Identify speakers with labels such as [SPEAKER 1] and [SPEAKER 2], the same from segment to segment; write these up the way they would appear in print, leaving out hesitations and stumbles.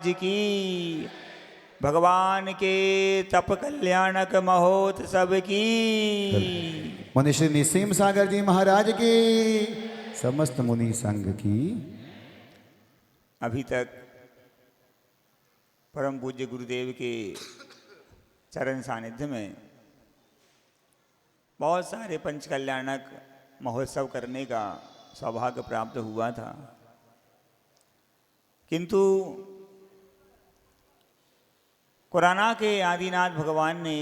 [SPEAKER 1] जी की भगवान के तप कल्याणक महोत्सव की
[SPEAKER 2] मुनि श्री निसीम सागर जी महाराज की समस्त मुनि संघ की।
[SPEAKER 1] अभी तक परम पूज्य गुरुदेव के चरण सानिध्य में बहुत सारे पंच कल्याणक महोत्सव करने का सौभाग्य प्राप्त हुआ था, किंतु कुराना के आदिनाथ भगवान ने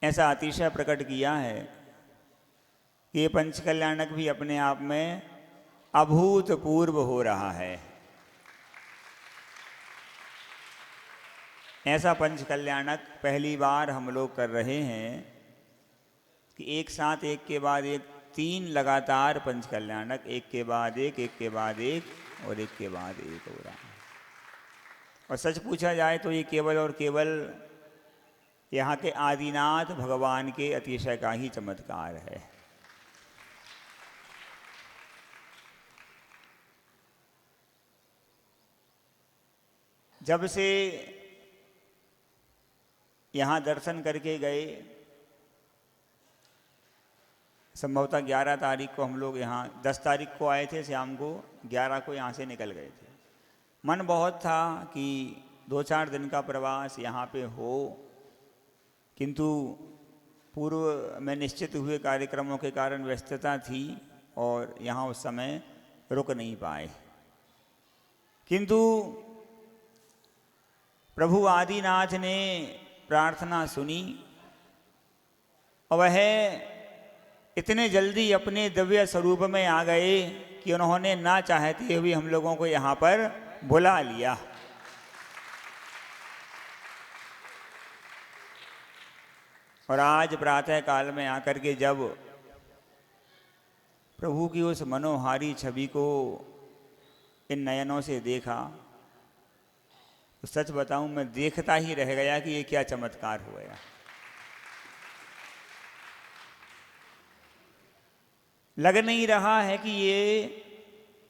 [SPEAKER 1] ऐसा अतिशय प्रकट किया है कि ये पंच कल्याणक भी अपने आप में अभूतपूर्व हो रहा है। ऐसा पंच कल्याणक पहली बार हम लोग कर रहे हैं कि एक साथ एक के बाद एक 3 लगातार पंच कल्याणक, एक के बाद एक के बाद एक और एक के बाद एक हो रहा है। और सच पूछा जाए तो ये केवल और केवल यहाँ के आदिनाथ भगवान के अतिशय का ही चमत्कार है। जब से यहाँ दर्शन करके गए, संभवतः 11 तारीख को हम लोग यहाँ, 10 तारीख को आए थे शाम को, 11 को यहाँ से निकल गए थे। मन बहुत था कि 2-4 दिन का प्रवास यहाँ पे हो, किंतु पूर्व में निश्चित हुए कार्यक्रमों के कारण व्यस्तता थी और यहाँ उस समय रुक नहीं पाए। किंतु प्रभु आदिनाथ ने प्रार्थना सुनी और वह इतने जल्दी अपने दिव्य स्वरूप में आ गए कि उन्होंने ना चाहते हुए हम लोगों को यहाँ पर बुला लिया। और आज प्रातः काल में आकर के जब प्रभु की उस मनोहारी छवि को इन नयनों से देखा तो सच बताऊं, मैं देखता ही रह गया कि ये क्या चमत्कार हो गया। लग नहीं रहा है कि ये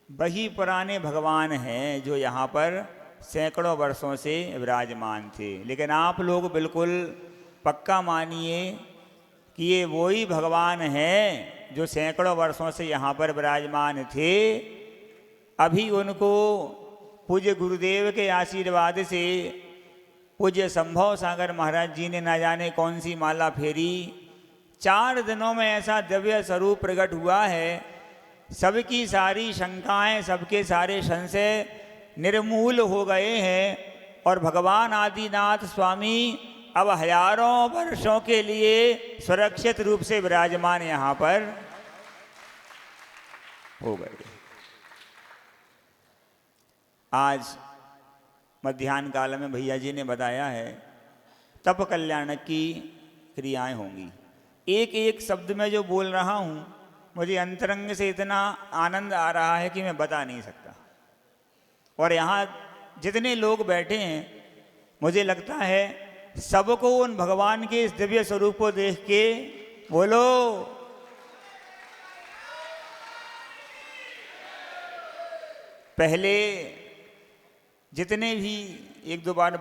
[SPEAKER 1] वही पुराने भगवान हैं जो यहाँ पर सैकड़ों वर्षों से विराजमान थे, लेकिन आप लोग बिल्कुल पक्का मानिए कि ये वही भगवान हैं जो सैकड़ों वर्षों से यहाँ पर विराजमान थे। अभी उनको पूज्य गुरुदेव के आशीर्वाद से पूज्य संभव सागर महाराज जी ने न जाने कौन सी माला फेरी, 4 दिनों में ऐसा दिव्य स्वरूप प्रकट हुआ है। सबकी सारी शंकाएं, सबके सारे संशय निर्मूल हो गए हैं और भगवान आदिनाथ स्वामी अब हजारों वर्षों के लिए सुरक्षित रूप से विराजमान यहाँ पर हो गए। आज मध्याह्न काल में भैया जी ने बताया है तप कल्याण की क्रियाएं होंगी। एक एक शब्द में जो बोल रहा हूँ, मुझे अंतरंग से इतना आनंद आ रहा है कि मैं बता नहीं सकता। और यहाँ जितने लोग बैठे हैं, मुझे लगता है सबको उन भगवान के इस दिव्य स्वरूप को देख के बोलो पहले जितने भी 1-2 बार,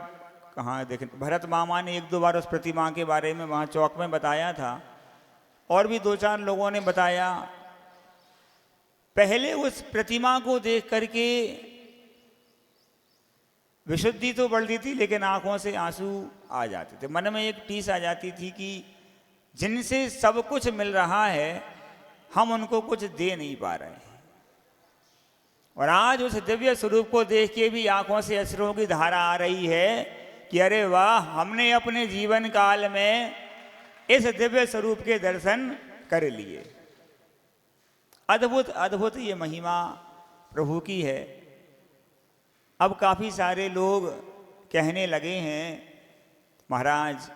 [SPEAKER 1] कहाँ देखें, भरत मामा ने 1-2 बार उस प्रतिमा के बारे में वहाँ चौक में बताया था और भी 2-4 लोगों ने बताया। पहले उस प्रतिमा को देख करके विशुद्धि तो बढ़ती थी, लेकिन आंखों से आंसू आ जाते थे, मन में एक टीस आ जाती थी कि जिनसे सब कुछ मिल रहा है हम उनको कुछ दे नहीं पा रहे हैं। और आज उस दिव्य स्वरूप को देख के भी आंखों से अश्रुओं की धारा आ रही है कि अरे वाह, हमने अपने जीवन काल में इस दिव्य स्वरूप के दर्शन कर लिए। अद्भुत अद्भुत ये महिमा प्रभु की है। अब काफ़ी सारे लोग कहने लगे हैं महाराज,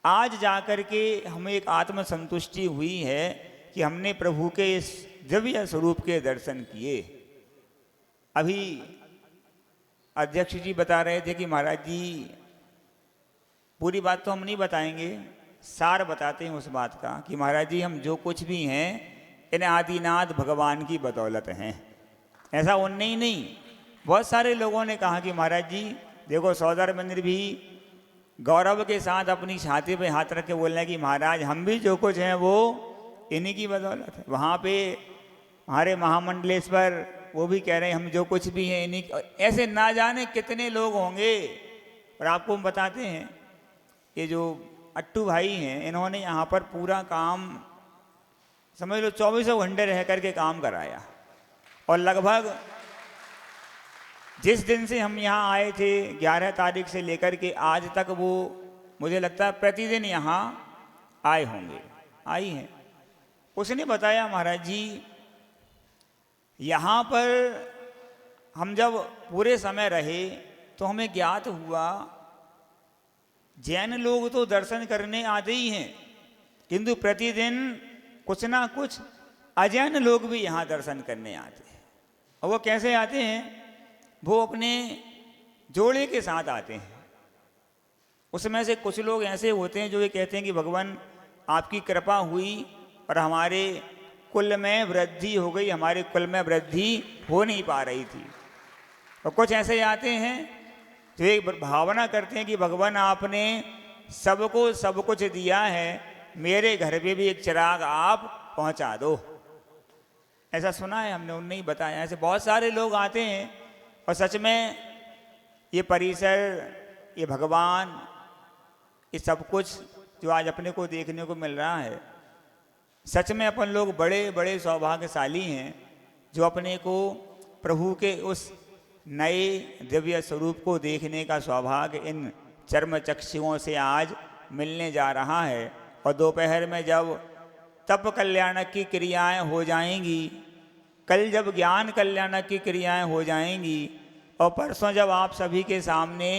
[SPEAKER 1] आज जाकर के हमें एक आत्मसंतुष्टि हुई है कि हमने प्रभु के इस दिव्य स्वरूप के दर्शन किए। अभी अध्यक्ष जी बता रहे थे कि महाराज जी, पूरी बात तो हम नहीं बताएंगे, सार बताते हैं उस बात का कि महाराज जी हम जो कुछ भी हैं इन आदिनाथ भगवान की बदौलत हैं। ऐसा उनने ही नहीं, बहुत सारे लोगों ने कहा कि महाराज जी देखो सौदागर मंदिर भी गौरव के साथ अपनी छाती पे हाथ रख के बोल रहे हैं कि महाराज हम भी जो कुछ हैं वो इन्हीं की बदौलत है। वहाँ पे हमारे महामंडलेश्वर वो भी कह रहे हैं हम जो कुछ भी हैं इन्हीं ऐसे ना जाने कितने लोग होंगे। और आपको हम बताते हैं ये जो अट्टू भाई हैं इन्होंने यहाँ पर पूरा काम समझ लो 24 घंटे रह करके काम कराया। और लगभग जिस दिन से हम यहाँ आए थे 11 तारीख से लेकर के आज तक वो मुझे लगता है प्रतिदिन यहाँ आए होंगे, आई हैं। उसने बताया महाराज जी यहाँ पर हम जब पूरे समय रहे तो हमें ज्ञात हुआ जैन लोग तो दर्शन करने आते ही हैं, किंतु प्रतिदिन कुछ ना कुछ अजैन लोग भी यहाँ दर्शन करने आते हैं। और वो कैसे आते हैं? वो अपने जोड़े के साथ आते हैं। उसमें से कुछ लोग ऐसे होते हैं जो ये कहते हैं कि भगवान आपकी कृपा हुई और हमारे कुल में वृद्धि हो गई, हमारे कुल में वृद्धि हो नहीं पा रही थी। और कुछ ऐसे आते हैं जो एक भावना करते हैं कि भगवान आपने सबको सब कुछ दिया है, मेरे घर पे भी एक चिराग आप पहुंचा दो। ऐसा सुना है हमने, उनने ही बताया। ऐसे बहुत सारे लोग आते हैं और सच में ये परिसर, ये भगवान, ये सब कुछ जो आज अपने को देखने को मिल रहा है, सच में अपन लोग बड़े बड़े सौभाग्यशाली हैं जो अपने को प्रभु के उस नए दिव्य स्वरूप को देखने का सौभाग्य इन चर्म चक्षुओं से आज मिलने जा रहा है। और दोपहर में जब तप कल्याणक की क्रियाएं हो जाएंगी, कल जब ज्ञान कल्याणक की क्रियाएं हो जाएंगी और परसों जब आप सभी के सामने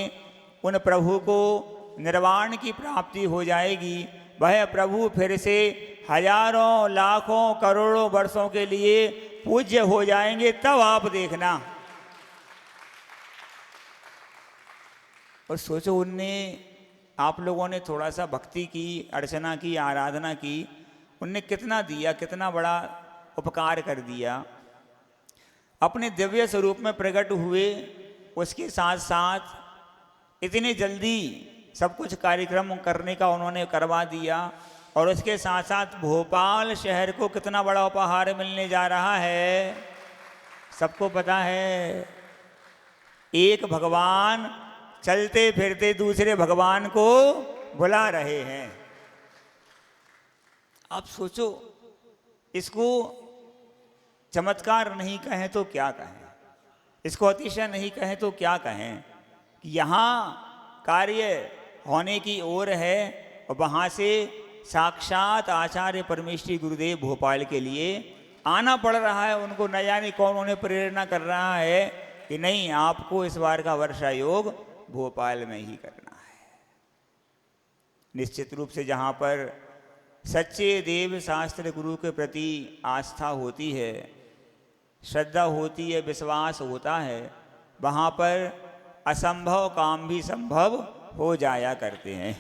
[SPEAKER 1] उन प्रभु को निर्वाण की प्राप्ति हो जाएगी, वह प्रभु फिर से हजारों लाखों करोड़ों वर्षों के लिए पूज्य हो जाएंगे, तब आप देखना। और सोचो उनने, आप लोगों ने थोड़ा सा भक्ति की, अर्चना की, आराधना की, उनने कितना दिया, कितना बड़ा उपकार कर दिया। अपने दिव्य स्वरूप में प्रकट हुए, उसके साथ साथ इतने जल्दी सब कुछ कार्यक्रम करने का उन्होंने करवा दिया। और उसके साथ साथ भोपाल शहर को कितना बड़ा उपहार मिलने जा रहा है, सबको पता है। एक भगवान चलते फिरते दूसरे भगवान को बुला रहे हैं। आप सोचो, इसको चमत्कार नहीं कहें तो क्या कहें, इसको अतिशय नहीं कहें तो क्या कहें कि यहाँ कार्य होने की ओर है और वहाँ से साक्षात आचार्य परमेश्वरी गुरुदेव भोपाल के लिए आना पड़ रहा है। उनको न जाने कौन उन्हें प्रेरणा कर रहा है कि नहीं, आपको इस बार का वर्षा योग भोपाल में ही करना है। निश्चित रूप से जहाँ पर सच्चे देव शास्त्र गुरु के प्रति आस्था होती है, श्रद्धा होती है, विश्वास होता है, वहाँ पर असंभव काम भी संभव हो जाया करते हैं।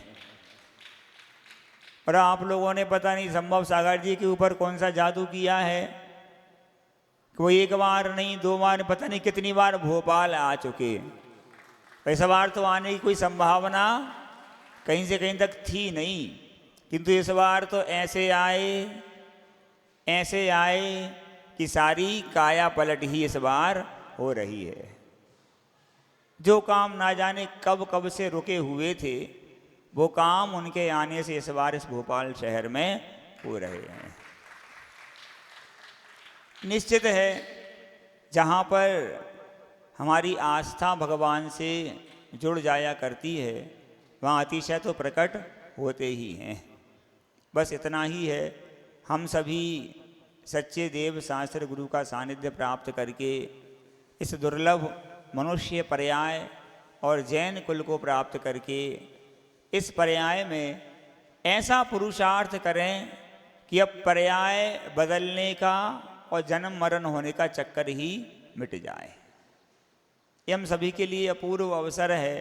[SPEAKER 1] और आप लोगों ने पता नहीं संभव सागर जी के ऊपर कौन सा जादू किया है, कोई एक बार नहीं, 2 बार, पता नहीं कितनी बार भोपाल आ चुके। इस बार तो आने की कोई संभावना कहीं से कहीं तक थी नहीं, किंतु इस बार तो ऐसे आए कि सारी काया पलट ही इस बार हो रही है। जो काम ना जाने कब कब से रुके हुए थे, वो काम उनके आने से इस बार इस भोपाल शहर में हो रहे हैं। निश्चित है जहाँ पर हमारी आस्था भगवान से जुड़ जाया करती है, वहाँ अतिशय तो प्रकट होते ही हैं। बस इतना ही है, हम सभी सच्चे देव शास्त्र गुरु का सानिध्य प्राप्त करके इस दुर्लभ मनुष्य पर्याय और जैन कुल को प्राप्त करके इस पर्याय में ऐसा पुरुषार्थ करें कि अब पर्याय बदलने का और जन्म मरण होने का चक्कर ही मिट जाए। ये हम सभी के लिए अपूर्व अवसर है।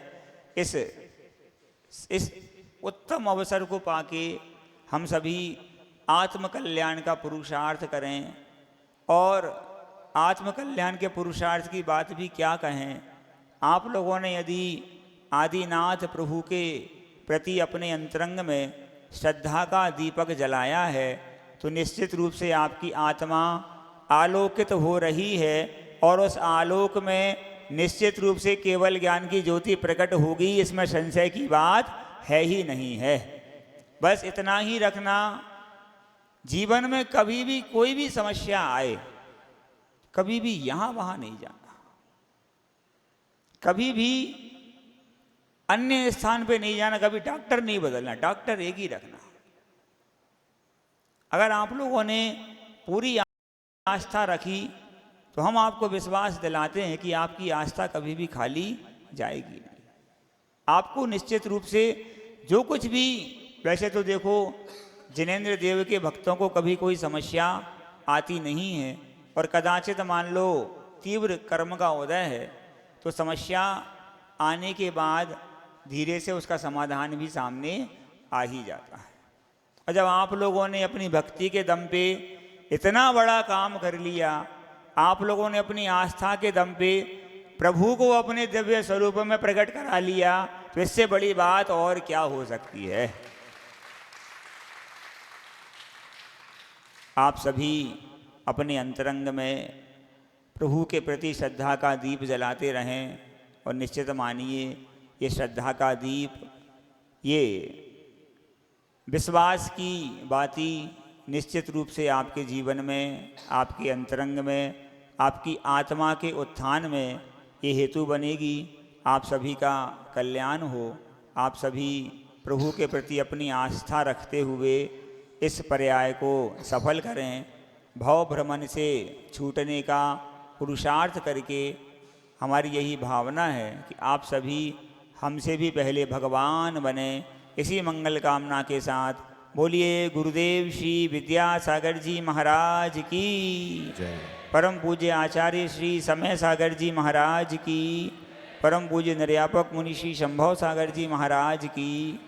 [SPEAKER 1] इस उत्तम अवसर को पाके हम सभी आत्मकल्याण का पुरुषार्थ करें और आत्मकल्याण के पुरुषार्थ की बात भी क्या कहें। आप लोगों ने यदि आदिनाथ प्रभु के प्रति अपने अंतरंग में श्रद्धा का दीपक जलाया है तो निश्चित रूप से आपकी आत्मा आलोकित हो रही है और उस आलोक में निश्चित रूप से केवल ज्ञान की ज्योति प्रकट होगी, इसमें संशय की बात है ही नहीं है। बस इतना ही रखना, जीवन में कभी भी कोई भी समस्या आए, कभी भी यहां वहां नहीं जाना, कभी भी अन्य स्थान पे नहीं जाना, कभी डॉक्टर नहीं बदलना, डॉक्टर एक ही रखना। अगर आप लोगों ने पूरी आस्था रखी तो हम आपको विश्वास दिलाते हैं कि आपकी आस्था कभी भी खाली जाएगी नहीं। आपको निश्चित रूप से जो कुछ भी, वैसे तो देखो जिनेंद्र देव के भक्तों को कभी कोई समस्या आती नहीं है, और कदाचित मान लो तीव्र कर्म का उदय है तो समस्या आने के बाद धीरे से उसका समाधान भी सामने आ ही जाता है। और जब आप लोगों ने अपनी भक्ति के दम पे इतना बड़ा काम कर लिया, आप लोगों ने अपनी आस्था के दम पे प्रभु को अपने दिव्य स्वरूप में प्रकट करा लिया, तो इससे बड़ी बात और क्या हो सकती है। आप सभी अपने अंतरंग में प्रभु के प्रति श्रद्धा का दीप जलाते रहें, और निश्चित मानिए ये श्रद्धा का दीप, ये विश्वास की बाती निश्चित रूप से आपके जीवन में, आपके अंतरंग में, आपकी आत्मा के उत्थान में ये हेतु बनेगी। आप सभी का कल्याण हो। आप सभी प्रभु के प्रति अपनी आस्था रखते हुए इस पर्याय को सफल करें। भव भ्रमण से छूटने का पुरुषार्थ करके हमारी यही भावना है कि आप सभी हमसे भी पहले भगवान बने। इसी मंगल कामना के साथ बोलिए गुरुदेव श्री विद्यासागर जी महाराज की
[SPEAKER 2] जय।
[SPEAKER 1] परम पूज्य आचार्य श्री समय सागर जी महाराज की, परम पूज्य निर्यापक मुनि श्री शंभव सागर जी महाराज की।